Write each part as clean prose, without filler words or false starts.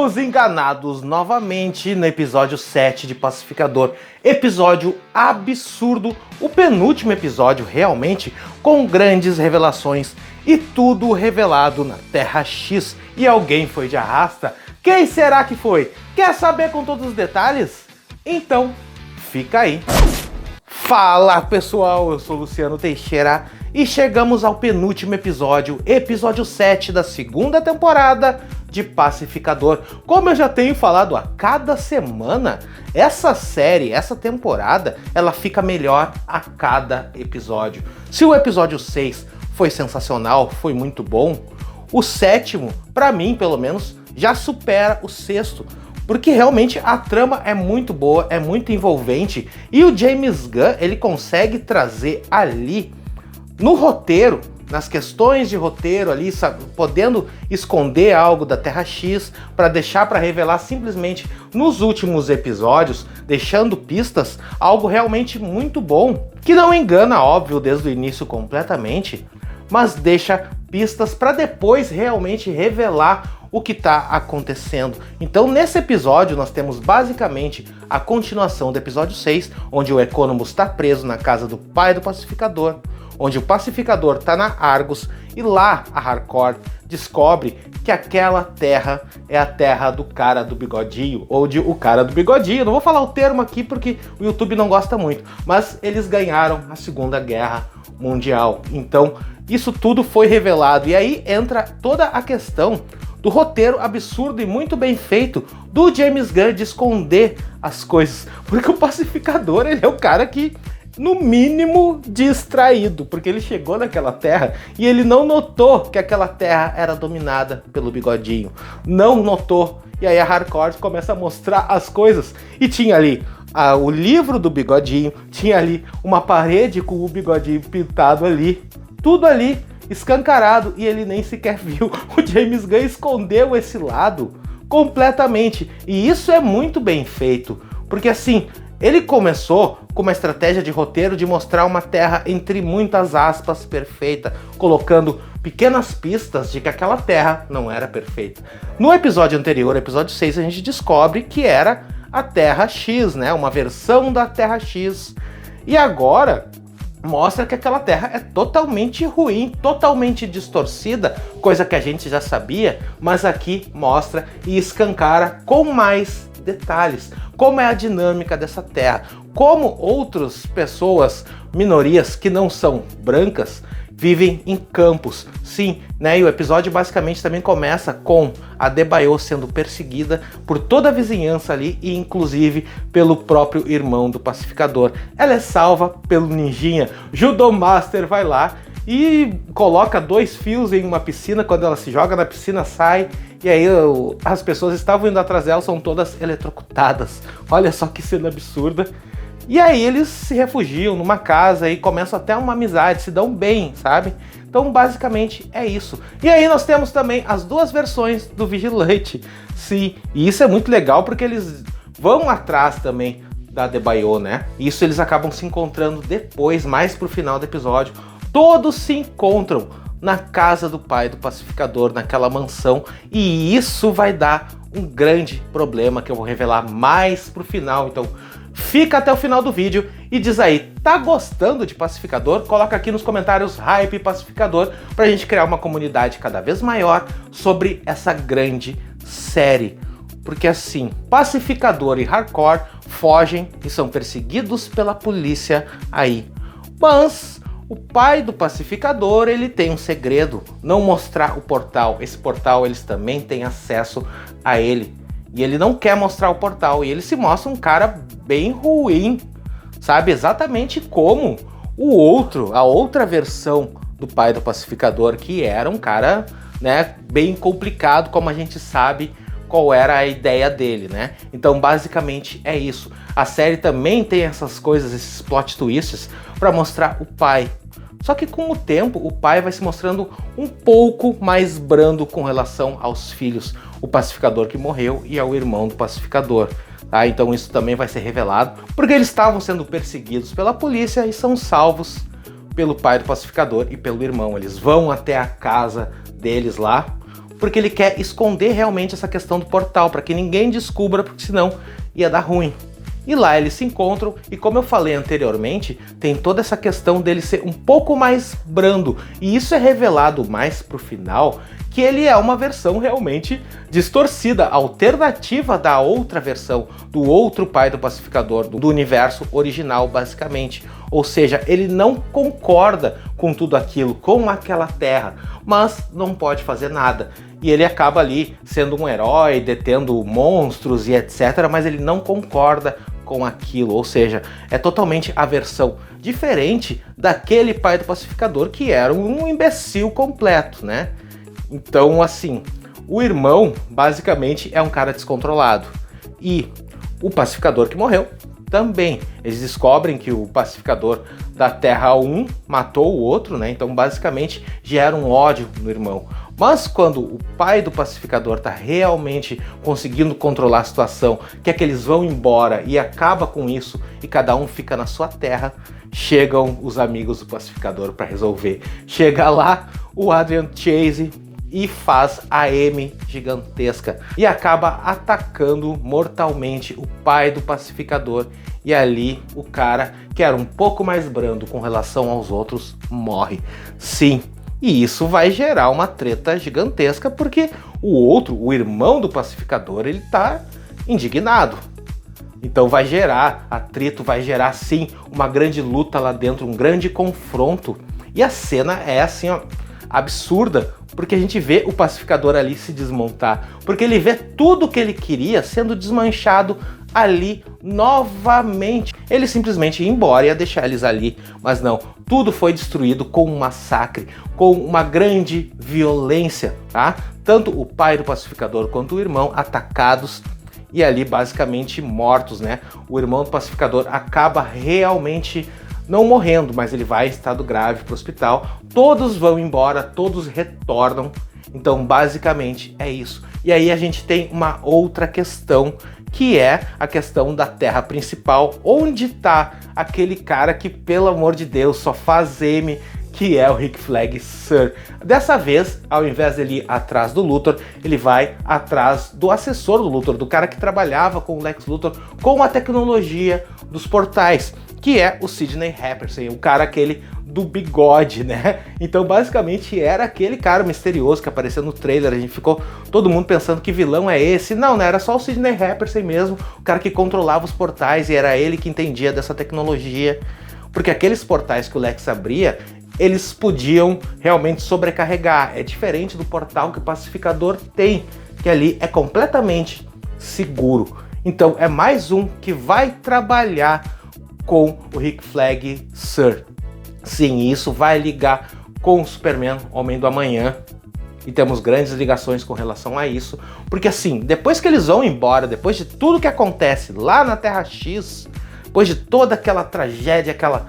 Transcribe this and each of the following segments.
Fomos enganados novamente no episódio 7 de Pacificador. Episódio absurdo, o penúltimo episódio realmente, com grandes revelações e tudo revelado na Terra X. E alguém foi de arrasta? Quem será que foi? Quer saber com todos os detalhes? Então, fica aí. Fala pessoal, eu sou Luciano Teixeira e chegamos ao penúltimo episódio, episódio 7 da segunda temporada de Pacificador. Como eu já tenho falado a cada semana, essa série, essa temporada, ela fica melhor a cada episódio. Se o episódio 6 foi sensacional, foi muito bom, o sétimo, pra mim pelo menos, já supera o sexto. Porque realmente a trama é muito boa, é muito envolvente e o James Gunn, ele consegue trazer ali no roteiro, nas questões de roteiro ali, podendo esconder algo da Terra X para deixar para revelar simplesmente nos últimos episódios, deixando pistas, algo realmente muito bom, que não engana, óbvio, desde o início completamente, mas deixa pistas para depois realmente revelar o que está acontecendo. Então nesse episódio nós temos basicamente a continuação do episódio 6, onde o Economus está preso na casa do pai do Pacificador, onde o Pacificador está na Argus e lá a Harcourt descobre que aquela terra é a terra do cara do bigodinho, ou de o cara do bigodinho. Não vou falar o termo aqui porque o YouTube não gosta muito, mas eles ganharam a Segunda Guerra Mundial. Então isso tudo foi revelado e aí entra toda a questão do roteiro absurdo e muito bem feito do James Gunn de esconder as coisas, porque o Pacificador, ele é o cara que, no mínimo, distraído, porque ele chegou naquela terra e ele não notou que aquela terra era dominada pelo bigodinho, não notou, e aí a Harcourt começa a mostrar as coisas, e tinha ali o livro do bigodinho, tinha ali uma parede com o bigodinho pintado ali, tudo ali escancarado, e ele nem sequer viu. O James Gunn escondeu esse lado completamente, e isso é muito bem feito, porque assim, ele começou com uma estratégia de roteiro de mostrar uma terra entre muitas aspas perfeita, colocando pequenas pistas de que aquela terra não era perfeita. No episódio anterior, episódio 6, a gente descobre que era a Terra X, né? Uma versão da Terra X. E agora mostra que aquela terra é totalmente ruim, totalmente distorcida, coisa que a gente já sabia, mas aqui mostra e escancara com mais detalhes como é a dinâmica dessa terra, como outras pessoas, minorias que não são brancas, vivem em campos. Sim, né? E o episódio basicamente também começa com a Debaio sendo perseguida por toda a vizinhança ali e inclusive pelo próprio irmão do Pacificador. Ela é salva pelo ninjinha. Judo Master vai lá e coloca 2 fios em uma piscina. Quando ela se joga na piscina, sai. E aí as pessoas estavam indo atrás dela, são todas eletrocutadas. Olha só que cena absurda. E aí eles se refugiam numa casa e começam até uma amizade, se dão bem, sabe? Então basicamente é isso. E aí nós temos também as 2 versões do Vigilante. Sim, e isso é muito legal porque eles vão atrás também da Debaio, né? Isso eles acabam se encontrando depois, mais pro final do episódio. Todos se encontram na casa do pai do Pacificador, naquela mansão. E isso vai dar um grande problema que eu vou revelar mais pro final, então fica até o final do vídeo e diz aí, tá gostando de Pacificador? Coloca aqui nos comentários Hype Pacificador pra gente criar uma comunidade cada vez maior sobre essa grande série. Porque assim, Pacificador e Harcourt fogem e são perseguidos pela polícia aí. Mas o pai do Pacificador, ele tem um segredo, não mostrar o portal. Esse portal eles também têm acesso a ele. E ele não quer mostrar o portal, e ele se mostra um cara bem ruim, sabe? Exatamente como a outra versão do pai do Pacificador, que era um cara, né, bem complicado, como a gente sabe qual era a ideia dele, né? Então basicamente é isso. A série também tem essas coisas, esses plot twists, para mostrar o pai. Só que com o tempo, o pai vai se mostrando um pouco mais brando com relação aos filhos. O Pacificador que morreu e ao irmão do Pacificador. Tá? Então isso também vai ser revelado, porque eles estavam sendo perseguidos pela polícia e são salvos pelo pai do Pacificador e pelo irmão. Eles vão até a casa deles lá, porque ele quer esconder realmente essa questão do portal, para que ninguém descubra, porque senão ia dar ruim. E lá eles se encontram e, como eu falei anteriormente, tem toda essa questão dele ser um pouco mais brando. E isso é revelado mais pro final, que ele é uma versão realmente distorcida, alternativa da outra versão, do outro pai do pacificador, do universo original, basicamente. Ou seja, ele não concorda com tudo aquilo, com aquela terra, mas não pode fazer nada. E ele acaba ali sendo um herói, detendo monstros e etc, mas ele não concorda com aquilo, ou seja, é totalmente a versão diferente daquele pai do pacificador que era um imbecil completo, né? Então, assim, o irmão basicamente é um cara descontrolado e o pacificador que morreu também. Eles descobrem que o pacificador da Terra 1 matou o outro, né? Então, basicamente, gera um ódio no irmão. Mas quando o pai do pacificador tá realmente conseguindo controlar a situação, que é que eles vão embora e acaba com isso e cada um fica na sua terra, chegam os amigos do pacificador para resolver. Chega lá o Adrian Chase e faz a M gigantesca e acaba atacando mortalmente o pai do pacificador. E ali o cara, que era um pouco mais brando com relação aos outros, morre. Sim, e isso vai gerar uma treta gigantesca, porque o outro, o irmão do pacificador, ele tá indignado. Então vai gerar atrito, vai gerar sim uma grande luta lá dentro, um grande confronto. E a cena é assim, ó, absurda, porque a gente vê o pacificador ali se desmontar, porque ele vê tudo que ele queria sendo desmanchado ali novamente. Ele simplesmente ia embora e ia deixar eles ali, mas não, tudo foi destruído com um massacre, com uma grande violência, tá? Tanto o pai do pacificador quanto o irmão atacados e ali basicamente mortos, né? O irmão do pacificador acaba realmente não morrendo, mas ele vai em estado grave para o hospital. Todos vão embora, todos retornam. Então, basicamente, é isso. E aí a gente tem uma outra questão, que é a questão da terra principal, onde está aquele cara que, pelo amor de Deus, só faz M, que é o Rick Flag Sir. Dessa vez, ao invés dele ir atrás do Luthor, ele vai atrás do assessor do Luthor, do cara que trabalhava com o Lex Luthor, com a tecnologia dos portais, que é o Sidney Hepperson, o cara aquele do bigode, né? Então, basicamente, era aquele cara misterioso que apareceu no trailer. A gente ficou todo mundo pensando que vilão é esse. Não, era só o Sidney Hepperson mesmo, o cara que controlava os portais, e era ele que entendia dessa tecnologia. Porque aqueles portais que o Lex abria, eles podiam realmente sobrecarregar. É diferente do portal que o pacificador tem, que ali é completamente seguro. Então, é mais um que vai trabalhar com o Rick Flag Sir. Sim, isso vai ligar com o Superman, Homem do Amanhã, e temos grandes ligações com relação a isso, porque assim, depois que eles vão embora, depois de tudo que acontece lá na Terra X, depois de toda aquela tragédia, aquela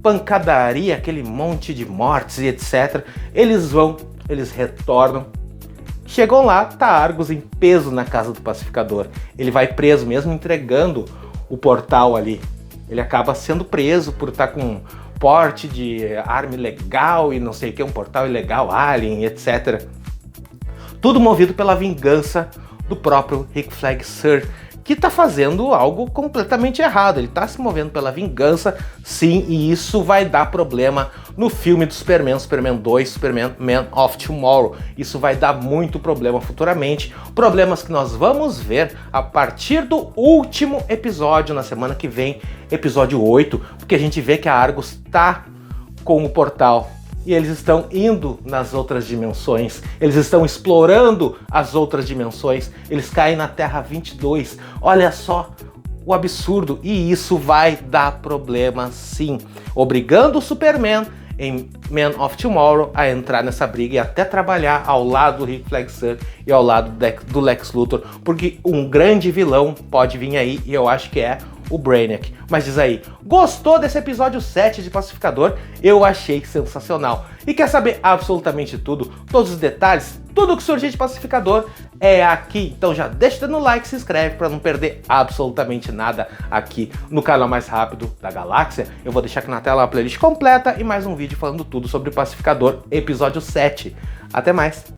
pancadaria, aquele monte de mortes e etc, eles retornam. Chegam lá, tá Argus em peso na casa do pacificador. Ele vai preso mesmo entregando o portal ali. Ele acaba sendo preso por estar com porte de arma ilegal e não sei o que, um portal ilegal, alien, etc. Tudo movido pela vingança do próprio Rick Flag Sir, que tá fazendo algo completamente errado. Ele tá se movendo pela vingança, sim, e isso vai dar problema no filme do Superman, Superman 2, Superman Man of Tomorrow. Isso vai dar muito problema futuramente, problemas que nós vamos ver a partir do último episódio, na semana que vem, episódio 8, porque a gente vê que a Argus tá com o portal e eles estão indo nas outras dimensões, eles estão explorando as outras dimensões, eles caem na Terra 22, olha só o absurdo, e isso vai dar problema sim, obrigando o Superman em Man of Tomorrow a entrar nessa briga e até trabalhar ao lado do Rick Flag Sir e ao lado do Lex Luthor, porque um grande vilão pode vir aí e eu acho que é o Brainiac. Mas diz aí, gostou desse episódio 7 de Pacificador? Eu achei sensacional. E quer saber absolutamente tudo, todos os detalhes, tudo que surgir de Pacificador é aqui. Então já deixa no like, se inscreve para não perder absolutamente nada aqui no canal mais rápido da galáxia. Eu vou deixar aqui na tela a playlist completa e mais um vídeo falando tudo sobre Pacificador episódio 7. Até mais!